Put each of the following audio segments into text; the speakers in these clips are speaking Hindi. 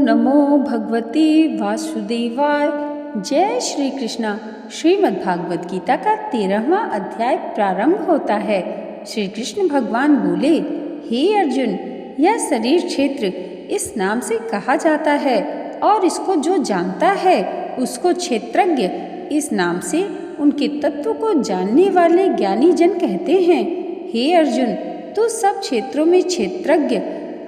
नमो भगवते वासुदेवाय। जय श्री कृष्णा। श्रीमद् भागवत गीता का 13वां अध्याय प्रारंभ होता है। श्री कृष्ण भगवान बोले, हे अर्जुन, यह शरीर क्षेत्र इस नाम से कहा जाता है और इसको जो जानता है उसको क्षेत्रज्ञ इस नाम से उनके तत्व को जानने वाले ज्ञानी जन कहते हैं। हे अर्जुन, तो सब क्षेत्रों में क्षेत्रज्ञ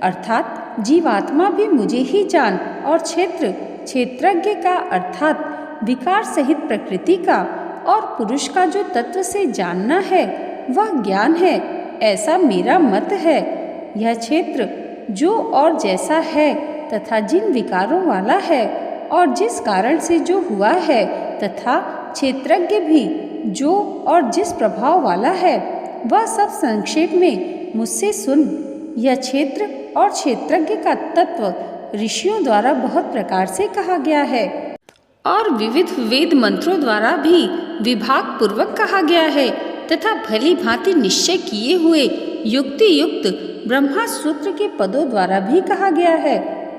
अर्थात जीवात्मा भी मुझे ही जान, और क्षेत्रज्ञ का अर्थात विकार सहित प्रकृति का और पुरुष का जो तत्व से जानना है वह ज्ञान है, ऐसा मेरा मत है। यह क्षेत्र जो और जैसा है तथा जिन विकारों वाला है और जिस कारण से जो हुआ है, तथा क्षेत्रज्ञ भी जो और जिस प्रभाव वाला है, वह सब संक्षेप में मुझसे सुन। यह क्षेत्र और क्षेत्रज्ञ का तत्व ऋषियों द्वारा बहुत प्रकार से कहा गया है और विविध वेद मंत्रों द्वारा भी विभाग पूर्वक कहा गया है, तथा भली भांति निश्चय किए हुए युक्ति युक्त ब्रह्मा सूत्र के पदों द्वारा भी कहा गया है।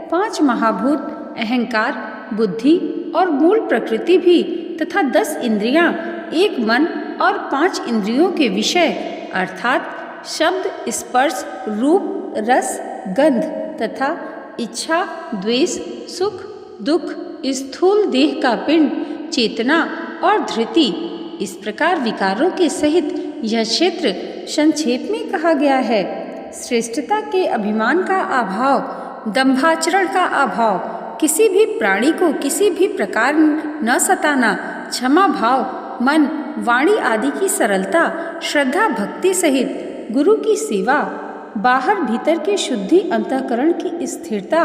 5 महाभूत, अहंकार, बुद्धि और मूल प्रकृति भी, तथा 10 इंद्रियां, 1 मन और 5 इंद्रियों के विषय अर्थात शब्द, स्पर्श, रूप, रस, गंध तथा इच्छा, द्वेष, सुख, दुख, स्थूल देह का पिंड, चेतना और धृति, इस प्रकार विकारों के सहित यह क्षेत्र संक्षेप में कहा गया है। श्रेष्ठता के अभिमान का अभाव, दंभाचरण का अभाव, किसी भी प्राणी को किसी भी प्रकार न सताना, क्षमा भाव, मन, वाणी आदि की सरलता, श्रद्धा भक्ति सहित गुरु की सेवा, बाहर भीतर के शुद्धि, अंतःकरण की स्थिरता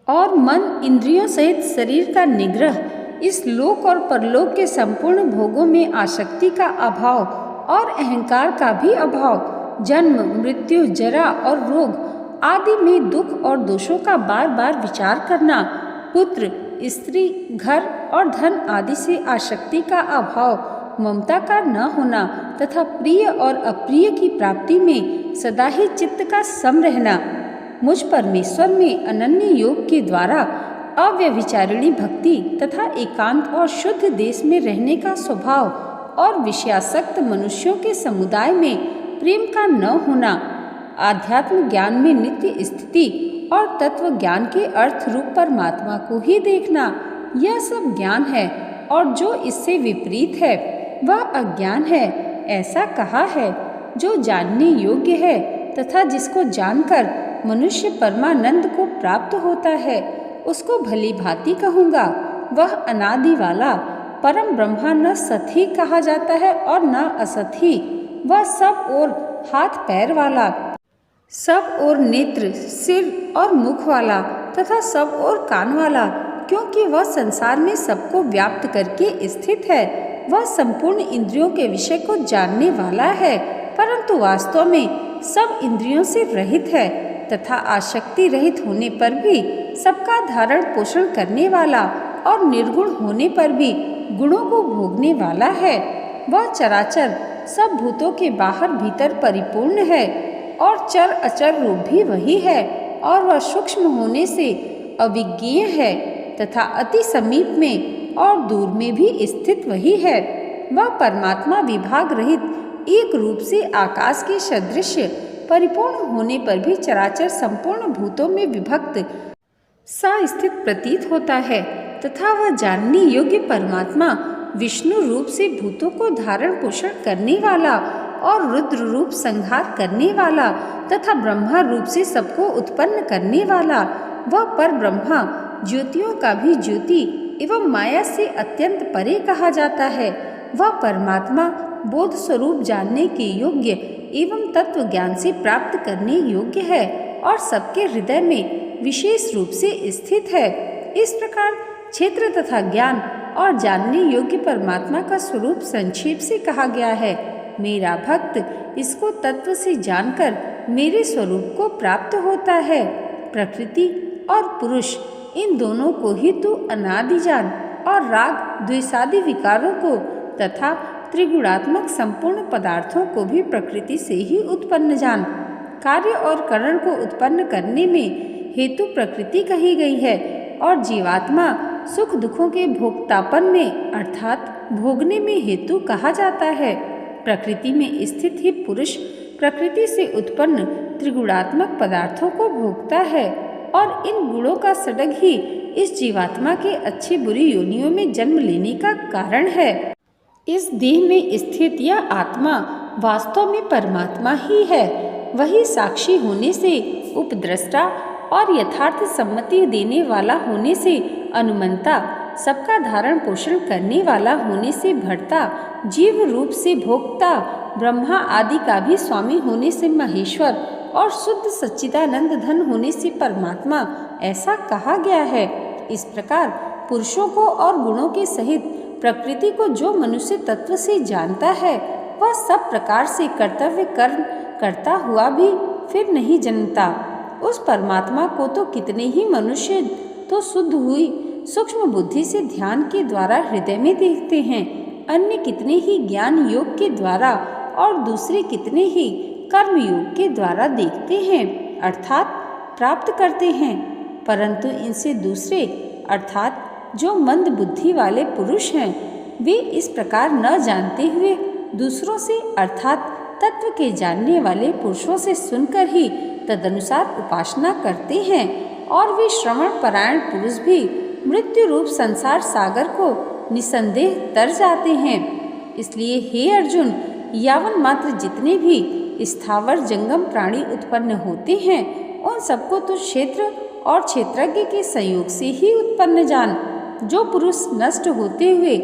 और मन इंद्रियों सहित शरीर का निग्रह, इस लोक और परलोक के संपूर्ण भोगों में आसक्ति का अभाव और अहंकार का भी अभाव, जन्म, मृत्यु, जरा और रोग आदि में दुख और दोषों का बार बार विचार करना, पुत्र, स्त्री, घर और धन आदि से आसक्ति का अभाव, ममता का न होना तथा प्रिय और अप्रिय की प्राप्ति में सदा ही चित्त का सम रहना, मुझ परमेश्वर में अनन्य योग के द्वारा अव्यभिचारिणी भक्ति तथा एकांत और शुद्ध देश में रहने का स्वभाव, और विषयासक्त मनुष्यों के समुदाय में प्रेम का न होना, आध्यात्म ज्ञान में नित्य स्थिति और तत्व ज्ञान के अर्थ रूप परमात्मा को ही देखना, यह सब ज्ञान है, और जो इससे विपरीत है वह अज्ञान है, ऐसा कहा है। जो जानने योग्य है तथा जिसको जानकर मनुष्य परमानंद को प्राप्त होता है, उसको भली भांति कहूँगा। वह अनादि वाला परम ब्रह्मा न सत ही कहा जाता है और न असत ही। वह सब और हाथ पैर वाला, सब और नेत्र, सिर और मुख वाला तथा सब और कान वाला, क्योंकि वह संसार में सबको व्याप्त करके स्थित है। वह संपूर्ण इंद्रियों के विषय को जानने वाला है, परंतु वास्तव में सब इंद्रियों से रहित है, तथा आसक्ति रहित होने पर भी सबका धारण पोषण करने वाला और निर्गुण होने पर भी गुणों को भोगने वाला है। वह चराचर सब भूतों के बाहर भीतर परिपूर्ण है, और चर अचर रूप भी वही है, और वह सूक्ष्म होने से अविज्ञेय है, तथा अति समीप में और दूर में भी स्थित वही है। वह परमात्मा विभाग रहित एक रूप से आकाश के सदृश परिपूर्ण होने पर भी चराचर संपूर्ण भूतों में विभक्त सा स्थित प्रतीत होता है, तथा वह जानने योग्य परमात्मा विष्णु रूप से भूतों को धारण पोषण करने वाला और रुद्र रूप संहार करने वाला तथा ब्रह्मा रूप से सबको उत्पन्न करने वाला, वह पर ब्रह्मा ज्योतियों का भी ज्योति एवं माया से अत्यंत परे कहा जाता है। वह परमात्मा बोध स्वरूप जानने के योग्य एवं तत्व ज्ञान से प्राप्त करने योग्य है, और सबके हृदय में विशेष रूप से स्थित है। इस प्रकार क्षेत्र तथा ज्ञान और जानने योग्य परमात्मा का स्वरूप संक्षेप से कहा गया है। मेरा भक्त इसको तत्व से जानकर मेरे स्वरूप को प्राप्त होता है। प्रकृति और पुरुष, इन दोनों को ही तू अनादि जान, और राग द्वेषादि विकारों को तथा त्रिगुणात्मक संपूर्ण पदार्थों को भी प्रकृति से ही उत्पन्न जान। कार्य और करण को उत्पन्न करने में हेतु प्रकृति कही गई है, और जीवात्मा सुख दुखों के भोक्तापन में अर्थात भोगने में हेतु कहा जाता है। प्रकृति में स्थित ही पुरुष प्रकृति से उत्पन्न त्रिगुणात्मक पदार्थों को भोगता है और इन गुणों का सडग ही इस जीवात्मा के अच्छी बुरी योनियों में जन्म लेने का कारण है। इस देह में स्थित यह आत्मा वास्तव में परमात्मा ही है। वही साक्षी होने से उपद्रष्टा और यथार्थ सम्मति देने वाला होने से अनुमंता, सबका धारण पोषण करने वाला होने से भर्ता, जीव रूप से भोक्ता, ब्रह्मा आदि का भी स्वामी होने से महेश्वर और शुद्ध सच्चिदानंद धन होने से परमात्मा ऐसा कहा गया है। इस प्रकार पुरुषों को और गुणों के सहित प्रकृति को जो मनुष्य तत्व से जानता है वह सब प्रकार से कर्तव्य कर्म करता हुआ भी फिर नहीं जनता। उस परमात्मा को तो कितने ही मनुष्य तो शुद्ध हुई सूक्ष्म बुद्धि से ध्यान के द्वारा हृदय में देखते हैं, अन्य कितने ही ज्ञान योग के द्वारा और दूसरे कितने ही कर्म योग के द्वारा देखते हैं अर्थात प्राप्त करते हैं। परंतु इनसे दूसरे अर्थात जो मंद बुद्धि वाले पुरुष हैं वे इस प्रकार न जानते हुए दूसरों से अर्थात तत्व के जानने वाले पुरुषों से सुनकर ही तदनुसार उपासना करते हैं और वे श्रवण परायण पुरुष भी मृत्यु रूप संसार सागर को निसंदेह तर जाते हैं। इसलिए हे अर्जुन, यावन मात्र जितने भी स्थावर जंगम प्राणी उत्पन्न होते हैं उन सबको तो क्षेत्र और क्षेत्रज्ञ के संयोग से ही उत्पन्न जान। जो पुरुष नष्ट होते हुए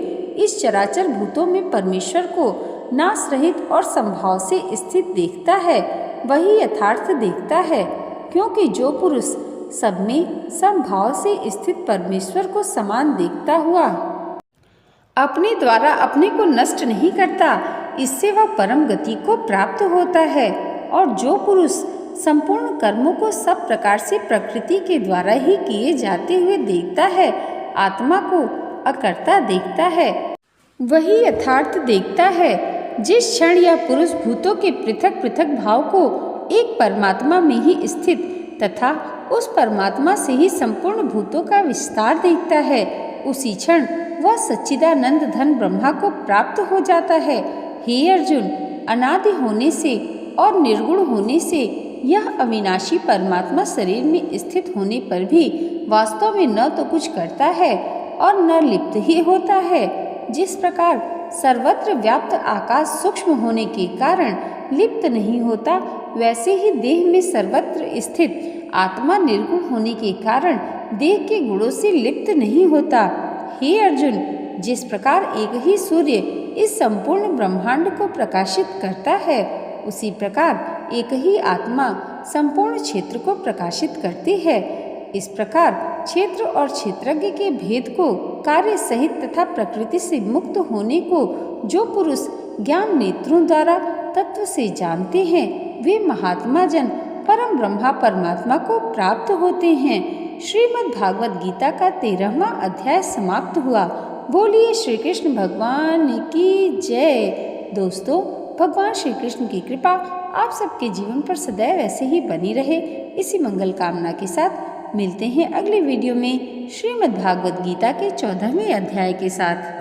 इस चराचर भूतों में परमेश्वर को नाश रहित और संभाव से स्थित देखता है वही यथार्थ देखता है, क्योंकि जो पुरुष सब में संभाव से स्थित परमेश्वर को समान देखता हुआ अपने द्वारा अपने को नष्ट नहीं करता, इससे वह परम गति को प्राप्त होता है। और जो पुरुष संपूर्ण कर्मों को सब प्रकार से प्रकृति के द्वारा ही किए जाते हुए देखता है, आत्मा को अकर्ता देखता है, वही यथार्थ देखता है। जिस क्षण यह पुरुष भूतों के पृथक पृथक भाव को एक परमात्मा में ही स्थित तथा उस परमात्मा से ही संपूर्ण भूतों का विस्तार देखता है, उसी क्षण वह सच्चिदानंद धन ब्रह्मा को प्राप्त हो जाता है। हे अर्जुन, अनादि होने से और निर्गुण होने से यह अविनाशी परमात्मा शरीर में स्थित होने पर भी वास्तव में न तो कुछ करता है और न लिप्त ही होता है। जिस प्रकार सर्वत्र व्याप्त आकाश सूक्ष्म होने के कारण लिप्त नहीं होता, वैसे ही देह में सर्वत्र स्थित आत्मा निर्गुण होने के कारण देह के गुणों से लिप्त नहीं होता। हे अर्जुन, जिस प्रकार एक ही सूर्य इस संपूर्ण ब्रह्मांड को प्रकाशित करता है, उसी प्रकार एक ही आत्मा संपूर्ण क्षेत्र को प्रकाशित करती है। इस प्रकार क्षेत्र और क्षेत्रज्ञ के भेद को, कार्य सहित तथा प्रकृति से मुक्त होने को जो पुरुष ज्ञान नेत्रों द्वारा तत्व से जानते हैं, वे महात्मा जन परम ब्रह्मा परमात्मा को प्राप्त होते हैं। श्रीमद् भागवत गीता का 13वां अध्याय समाप्त हुआ। बोलिए श्री कृष्ण भगवान की जय। दोस्तों, भगवान श्री कृष्ण की कृपा आप सबके जीवन पर सदैव ऐसे ही बनी रहे, इसी मंगल कामना के साथ मिलते हैं अगले वीडियो में श्रीमद् भागवत गीता के 14वें अध्याय के साथ।